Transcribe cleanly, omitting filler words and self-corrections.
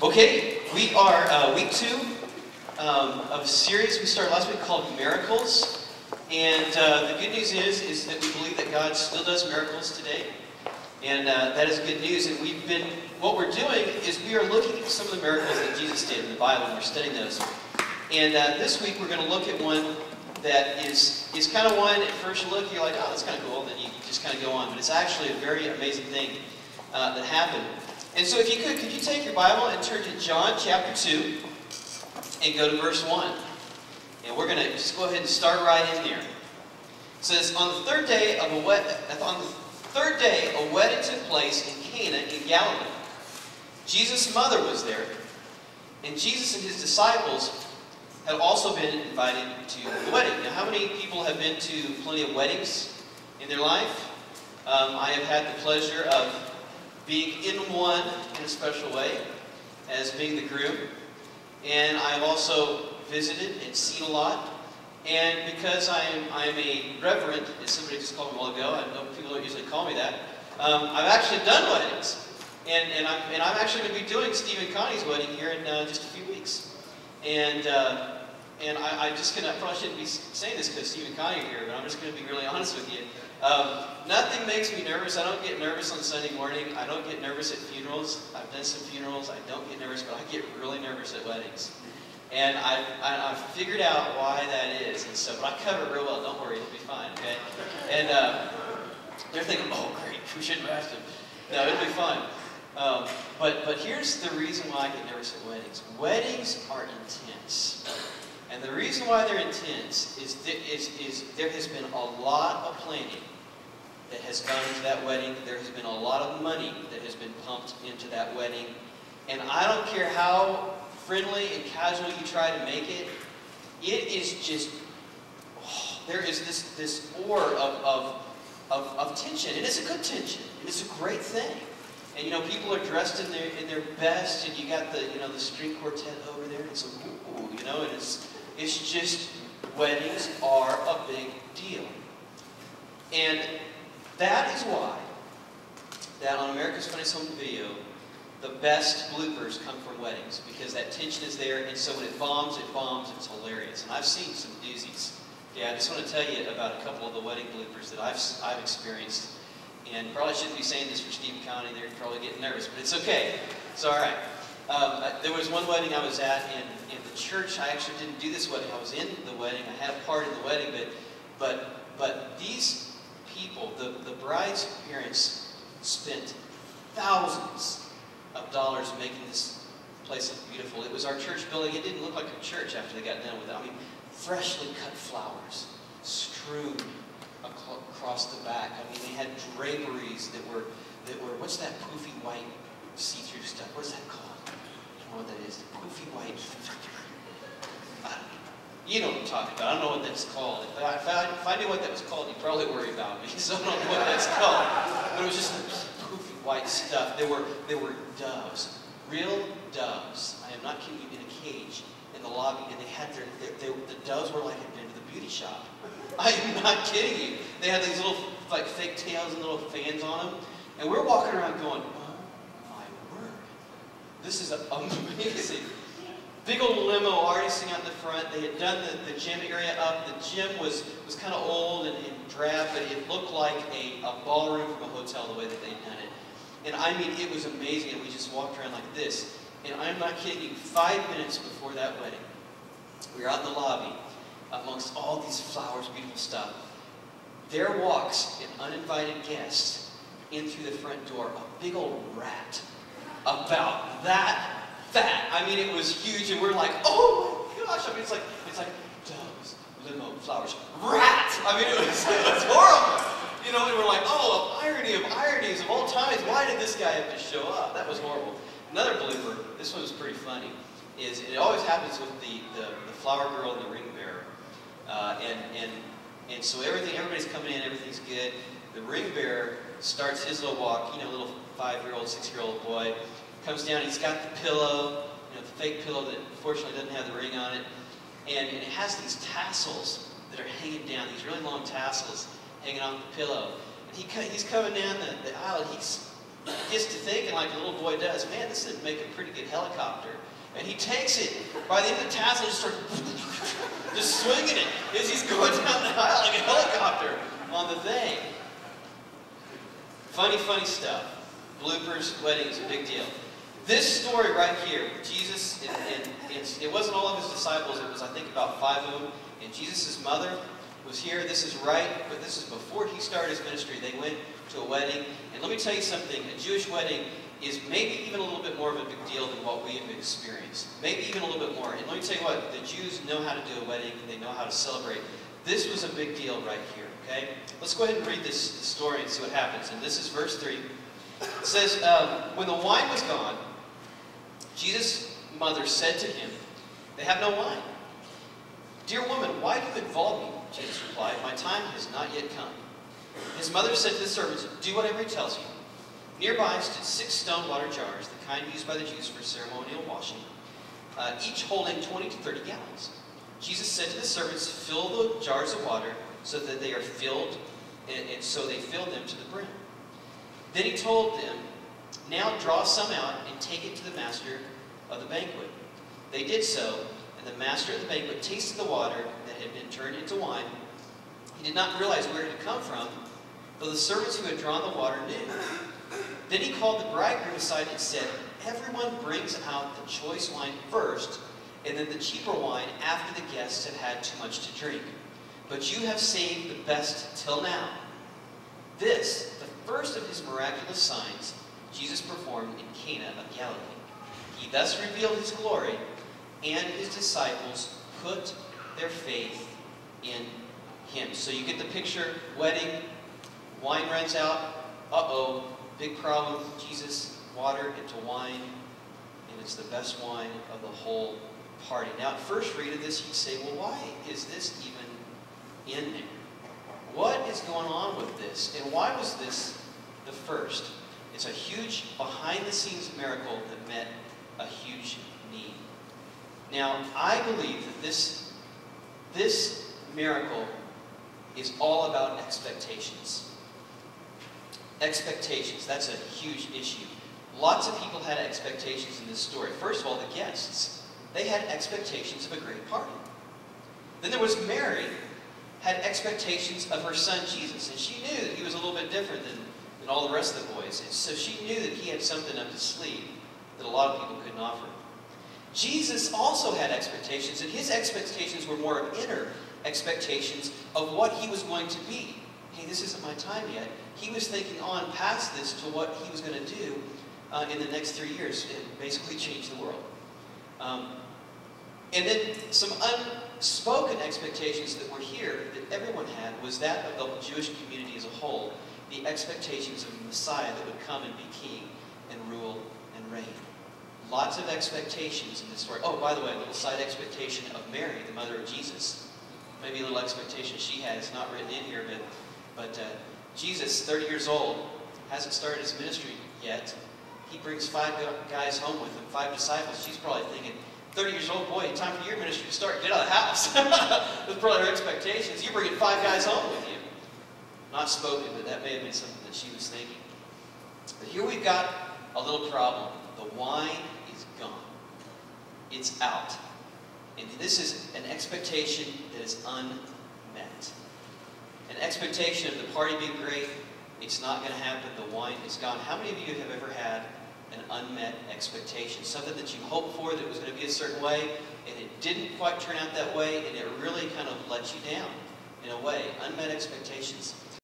Okay, we are week 2 of a series we started last week called Miracles. And the good news is that we believe that God still does miracles today. And that is good news. And what we're doing is we are looking at some of the miracles that Jesus did in the Bible, and we're studying those. And this week we're going to look at one that is kind of one, at first you look, you're like, oh, that's kind of cool, and then you just kind of go on. But it's actually a very amazing thing that happened. And so if you could you take your Bible and turn to John chapter 2 and go to verse 1. And we're going to just go ahead and start right in there. It says, on the third day a wedding took place in Cana in Galilee. Jesus' mother was there, and Jesus and his disciples had also been invited to the wedding. Now, how many people have been to plenty of weddings in their life? I have had the pleasure of being in one in a special way, as being the groom. And I've also visited and seen a lot. And because I am a reverend, as somebody just called me a while ago, I know people don't usually call me that, I've actually done weddings. And I'm actually going to be doing Steve and Connie's wedding here in just a few weeks. And I'm just going to, I probably shouldn't be saying this because Steve and Connie are here, but I'm just going to be really honest with you. Nothing makes me nervous. I don't get nervous on Sunday morning. I don't get nervous at funerals. I've done some funerals. I don't get nervous, but I get really nervous at weddings. And I've figured out why that is. And so, but I cover it real well. Don't worry, it'll be fine, okay? And they're thinking, oh, great, we shouldn't have asked him. No, it'll be fine. But here's the reason why I get nervous at weddings. Weddings are intense. And the reason why they're intense is there has been a lot of planning that has gone into that wedding. There has been a lot of money that has been pumped into that wedding. And I don't care how friendly and casual you try to make it, it is just, there is this aura of tension. And it's a good tension. And it's a great thing. And, you know, people are dressed in their best, and you got the string quartet over there, and it's like, ooh, you know, and it's just, weddings are a big deal. And that is why that on America's Funniest Home Video, the best bloopers come from weddings, because that tension is there, and so when it bombs, it's hilarious. And I've seen some doozies. Yeah, I just want to tell you about a couple of the wedding bloopers that I've experienced. And probably shouldn't be saying this for Steve and Connie, they're probably getting nervous, but it's okay. It's all right. There was one wedding I was at in the church. I actually didn't do this wedding. I was in the wedding. I had a part in the wedding, but these people, the bride's parents, spent thousands of dollars making this place look beautiful. It was our church building. It didn't look like a church after they got done with it. I mean, freshly cut flowers strewn across the back. I mean, they had draperies that were what's that poofy white see-through stuff? What is that called? I don't know what that is. The poofy white. You know what I'm talking about. I don't know what that's called. If I knew what that was called, you'd probably worry about me. So I don't know what that's called. But it was just poofy white stuff. They were doves, real doves. I am not kidding you. In a cage in the lobby, and they had the doves were like had been to the beauty shop. I am not kidding you. They had these little like fake tails and little fans on them, and we're walking around going, "Oh my word, this is amazing!" Big old limo already sitting out in the front. They had done the gym area up. The gym was kind of old and drab, but it looked like a ballroom from a hotel the way that they'd done it. And I mean, it was amazing. And we just walked around like this. And I'm not kidding you. 5 minutes before that wedding, we were out in the lobby, amongst all these flowers, beautiful stuff. There walks an uninvited guest in through the front door, a big old rat, about that fat. I mean, it was huge, and we're like, oh my gosh! I mean, it's like doves, limo, flowers, rat. I mean, it was horrible. You know, and we're like, oh, irony of ironies of all times. Why did this guy have to show up? That was horrible. Another blooper. This one was pretty funny. Is it always happens with the flower girl and the ring bearer. And so everybody's coming in, everything's good. The ring bearer starts his little walk, you know, little 5-year-old, 6-year-old boy, comes down, he's got the pillow, you know, the fake pillow that unfortunately doesn't have the ring on it, and it has these tassels that are hanging down, these really long tassels hanging off the pillow. And he's coming down the aisle, and he's gets to thinking like a little boy does, man, this would make a pretty good helicopter. And he takes it. By the end of the tassel, just starts just swinging it as he's going down the aisle like a helicopter on the thing. Funny, funny stuff. Bloopers, wedding is a big deal. This story right here, Jesus, it wasn't all of his disciples, it was I think about 5 of them, and Jesus' mother was here. This is right, but this is before he started his ministry. They went to a wedding, and let me tell you something, a Jewish wedding is maybe even a little bit more of a big deal than what we have experienced. Maybe even a little bit more. And let me tell you what, the Jews know how to do a wedding, and they know how to celebrate. This was a big deal right here, okay? Let's go ahead and read this story and see what happens. And this is verse 3. It says, when the wine was gone, Jesus' mother said to him, they have no wine. Dear woman, why do you involve me? Jesus replied, my time has not yet come. His mother said to the servants, do whatever he tells you. Nearby stood 6 stone water jars, the kind used by the Jews for ceremonial washing, each holding 20 to 30 gallons. Jesus said to the servants, fill the jars of water so that they are filled, and so they filled them to the brim. Then he told them, now draw some out and take it to the master of the banquet. They did so, and the master of the banquet tasted the water that had been turned into wine. He did not realize where it had come from, though the servants who had drawn the water knew. Then he called the bridegroom aside and said, everyone brings out the choice wine first, and then the cheaper wine after the guests have had too much to drink. But you have saved the best till now. This, the first of his miraculous signs, Jesus performed in Cana of Galilee. He thus revealed his glory, and his disciples put their faith in him. So you get the picture, wedding, wine runs out, uh-oh, big problem with Jesus, water into wine, and it's the best wine of the whole party. Now, at first read of this, you'd say, well, why is this even in there? What is going on with this? And why was this the first? It's a huge behind-the-scenes miracle that met a huge need. Now, I believe that this miracle is all about expectations. Expectations, that's a huge issue. Lots of people had expectations in this story. First of all, the guests. They had expectations of a great party. Then there was Mary, had expectations of her son Jesus, and she knew that he was a little bit different than all the rest of the boys. And so she knew that he had something up his sleeve that a lot of people couldn't offer. Jesus also had expectations, and his expectations were more of inner expectations of what he was going to be. Hey, this isn't my time yet. He was thinking on past this to what he was going to do in the next 3 years and basically change the world. And then some unspoken expectations that were here that everyone had was that of the Jewish community as a whole, the expectations of the Messiah that would come and be king and rule and reign. Lots of expectations in this story. Oh, by the way, a little side expectation of Mary, the mother of Jesus. Maybe a little expectation she had. It's not written in here, but Jesus, 30 years old, hasn't started his ministry yet. He brings 5 guys home with him, 5 disciples. She's probably thinking, 30 years old, boy, time for your ministry to start. Get out of the house. Those are probably her expectations. You're bringing 5 guys home with you. Not spoken, but that may have been something that she was thinking. But here we've got a little problem. The wine is gone. It's out. And this is an expectation that is unmet. An expectation of the party being great, it's not going to happen. The wine is gone. How many of you have ever had an unmet expectation? Something that you hoped for that it was going to be a certain way, and it didn't quite turn out that way, and it really kind of let you down in a way. Unmet expectations.